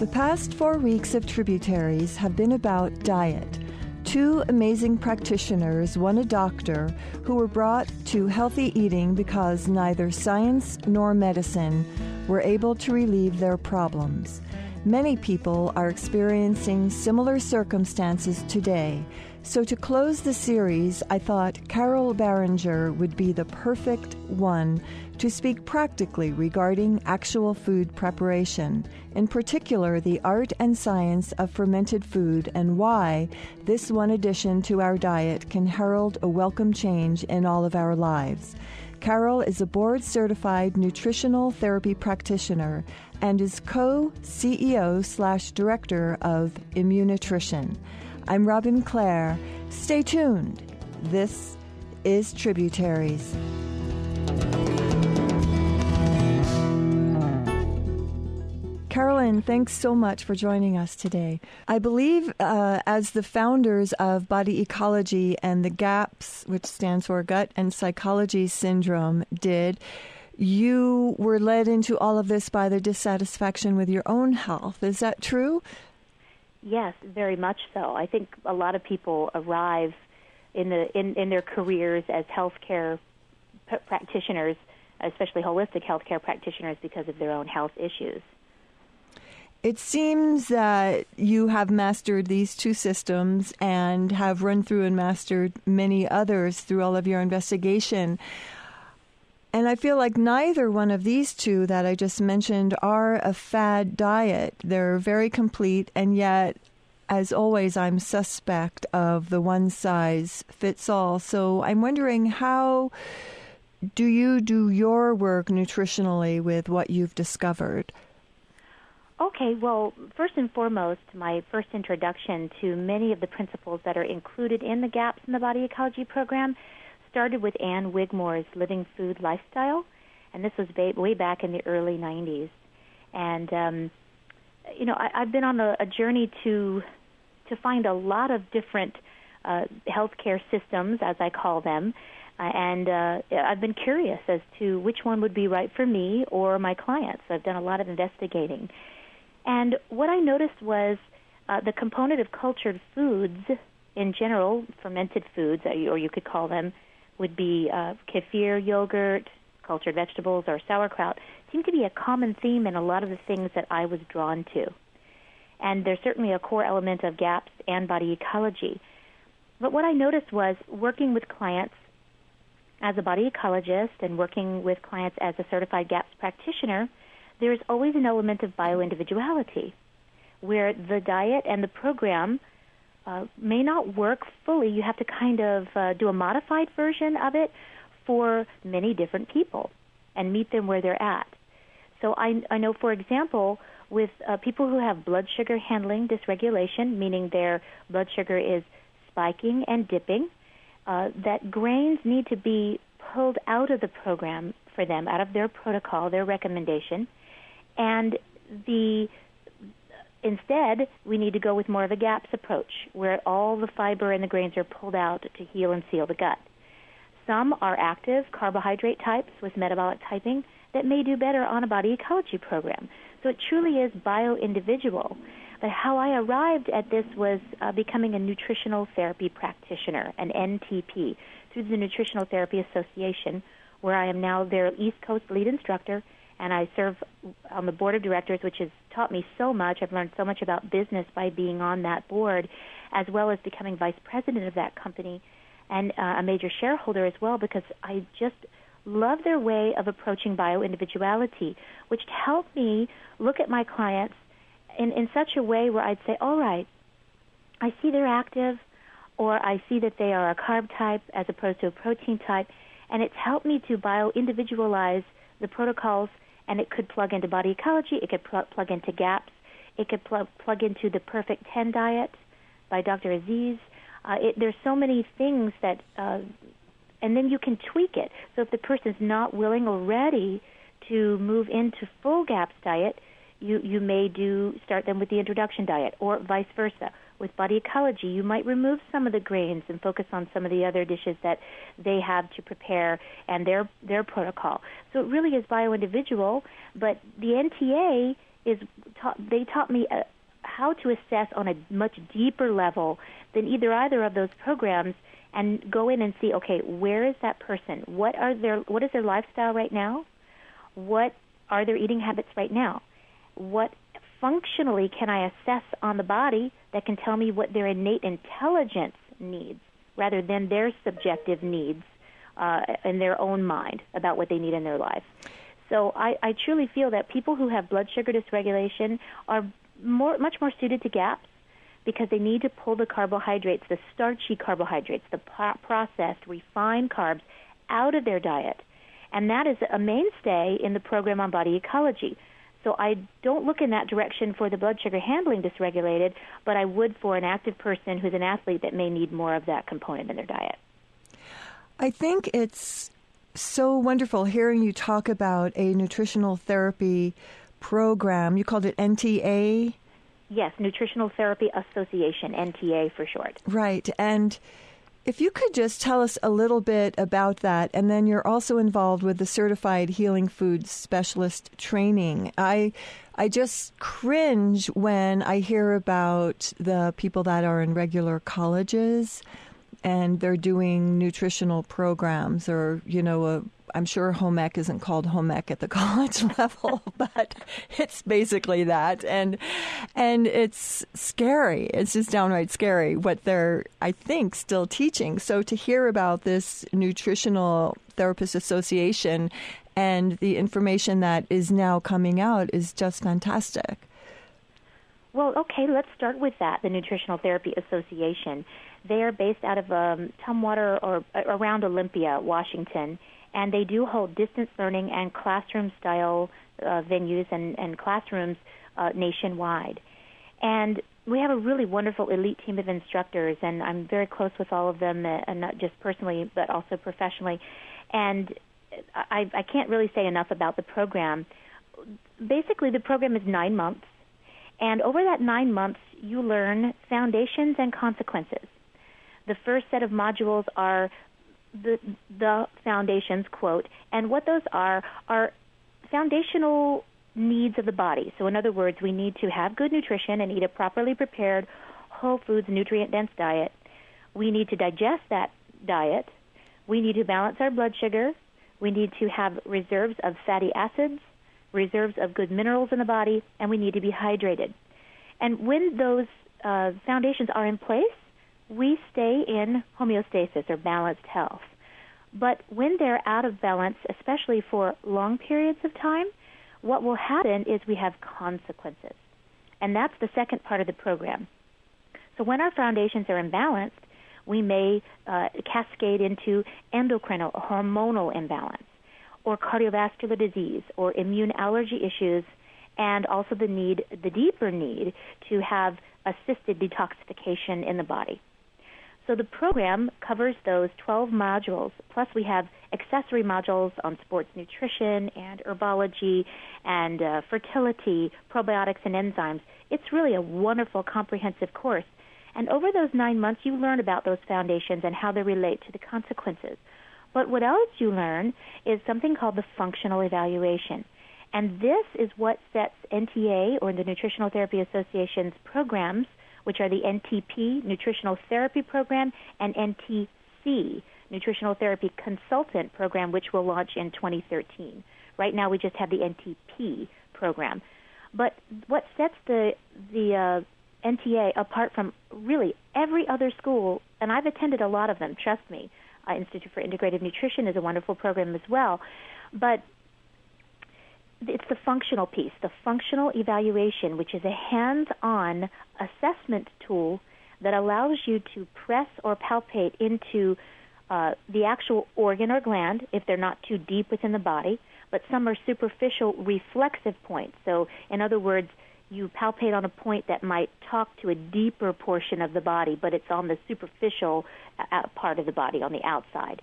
The past 4 weeks of Tributaries have been about diet. 2 amazing practitioners, one a doctor, who were brought to healthy eating because neither science nor medicine were able to relieve their problems. Many people are experiencing similar circumstances today. So to close the series, I thought Carol Barringer would be the perfect one to speak practically regarding actual food preparation, in particular the art and science of fermented food and why this one addition to our diet can herald a welcome change in all of our lives. Carol is a board-certified nutritional therapy practitioner and is co-CEO/director of Immunitrition. I'm Robin Clare. Stay tuned. This is Tributaries. Carolyn, thanks so much for joining us today. I believe as the founders of Body Ecology and the GAPS, which stands for Gut and Psychology Syndrome, did, you were led into all of this by the dissatisfaction with your own health. Is that true? Yes, very much so. I think a lot of people arrive in their careers as healthcare practitioners, especially holistic healthcare practitioners, because of their own health issues. It seems that you have mastered these 2 systems and have run through and mastered many others through all of your investigation. And I feel like neither one of these 2 that I just mentioned are a fad diet. They're very complete, and yet, as always, I'm suspect of the one-size-fits-all. So I'm wondering, how do you do your work nutritionally with what you've discovered? Okay, well, first and foremost, my first introduction to many of the principles that are included in the GAPS in the Body Ecology program started with Ann Wigmore's Living Food Lifestyle, and this was way back in the early 90s. And, I've been on a journey to find a lot of different healthcare systems, as I call them, and I've been curious as to which one would be right for me or my clients. I've done a lot of investigating. And what I noticed was the component of cultured foods in general, fermented foods, or you could call them, would be kefir, yogurt, cultured vegetables, or sauerkraut, seemed to be a common theme in a lot of the things that I was drawn to. And there's certainly a core element of GAPS and body ecology. But what I noticed was working with clients as a body ecologist and working with clients as a certified GAPS practitioner, there's always an element of bioindividuality, where the diet and the program may not work fully. You have to kind of do a modified version of it for many different people and meet them where they're at. So I know, for example, with people who have blood sugar handling dysregulation, meaning their blood sugar is spiking and dipping, that grains need to be pulled out of the program for them, out of their protocol, their recommendation, and instead, we need to go with more of a GAPS approach, where all the fiber and the grains are pulled out to heal and seal the gut. Some are active carbohydrate types with metabolic typing that may do better on a body ecology program. So it truly is bio-individual. But how I arrived at this was becoming a nutritional therapy practitioner, an NTP, through the Nutritional Therapy Association, where I am now their East Coast lead instructor, and I serve on the board of directors, which has taught me so much. I've learned so much about business by being on that board, as well as becoming vice president of that company and a major shareholder as well, because I just love their way of approaching bioindividuality, which helped me look at my clients in such a way where I'd say, all right, I see they're active, or I see that they are a carb type as opposed to a protein type, and it's helped me to bioindividualize the protocols. And it could plug into body ecology. It could plug into GAPS. It could plug into the Perfect 10 diet by Dr. Aziz. There's so many things that, and then you can tweak it. So if the person's not willing or ready to move into full GAPS diet, you may start them with the introduction diet, or vice versa. With body ecology, you might remove some of the grains and focus on some of the other dishes that they have to prepare and their protocol. So it really is bio-individual, but the NTA they taught me how to assess on a much deeper level than either of those programs, and go in and see, okay, where is that person? What is their lifestyle right now? What are their eating habits right now? What functionally can I assess on the body that can tell me what their innate intelligence needs, rather than their subjective needs in their own mind about what they need in their life? So I truly feel that people who have blood sugar dysregulation are much more suited to GAPS, because they need to pull the carbohydrates, the starchy carbohydrates, the processed, refined carbs out of their diet. And that is a mainstay in the program on body ecology. So I don't look in that direction for the blood sugar handling dysregulated, but I would for an active person who's an athlete that may need more of that component in their diet. I think it's so wonderful hearing you talk about a nutritional therapy program. You called it NTA? Yes, Nutritional Therapy Association, NTA for short. Right. And if you could just tell us a little bit about that, and then you're also involved with the Certified Healing Foods Specialist training. I just cringe when I hear about the people that are in regular colleges and they're doing nutritional programs, or, I'm sure home ec isn't called home ec at the college level, but it's basically that. And it's scary. It's just downright scary what they're, I think, still teaching. So to hear about this Nutritional Therapist Association and the information that is now coming out is just fantastic. Well, okay, let's start with that, the Nutritional Therapy Association. They are based out of Tumwater, or around Olympia, Washington, and they do hold distance learning and classroom-style venues and classrooms nationwide. And we have a really wonderful elite team of instructors, and I'm very close with all of them, and not just personally, but also professionally. And I can't really say enough about the program. Basically, the program is 9 months, and over that 9 months, you learn foundations and consequences. The first set of modules are the foundations, quote, and what those are foundational needs of the body. So in other words, we need to have good nutrition and eat a properly prepared, whole foods, nutrient-dense diet. We need to digest that diet. We need to balance our blood sugar. We need to have reserves of fatty acids, reserves of good minerals in the body, and we need to be hydrated. And when those foundations are in place, we stay in homeostasis, or balanced health. But when they're out of balance, especially for long periods of time, what will happen is we have consequences. And that's the second part of the program. So when our foundations are imbalanced, we may cascade into endocrine or hormonal imbalance, or cardiovascular disease, or immune allergy issues, and also the deeper need to have assisted detoxification in the body. So the program covers those 12 modules, plus we have accessory modules on sports nutrition and herbology and fertility, probiotics and enzymes. It's really a wonderful, comprehensive course. And over those 9 months, you learn about those foundations and how they relate to the consequences. But what else you learn is something called the functional evaluation. And this is what sets NTA, or the Nutritional Therapy Association's programs, which are the NTP, Nutritional Therapy Program, and NTC, Nutritional Therapy Consultant Program, which will launch in 2013. Right now we just have the NTP program. But what sets the NTA apart from really every other school, and I've attended a lot of them, trust me, Institute for Integrative Nutrition is a wonderful program as well, but it's the functional piece, the functional evaluation, which is a hands-on assessment tool that allows you to press or palpate into the actual organ or gland, if they're not too deep within the body, but some are superficial reflexive points. So, in other words, you palpate on a point that might talk to a deeper portion of the body, but it's on the superficial part of the body, on the outside.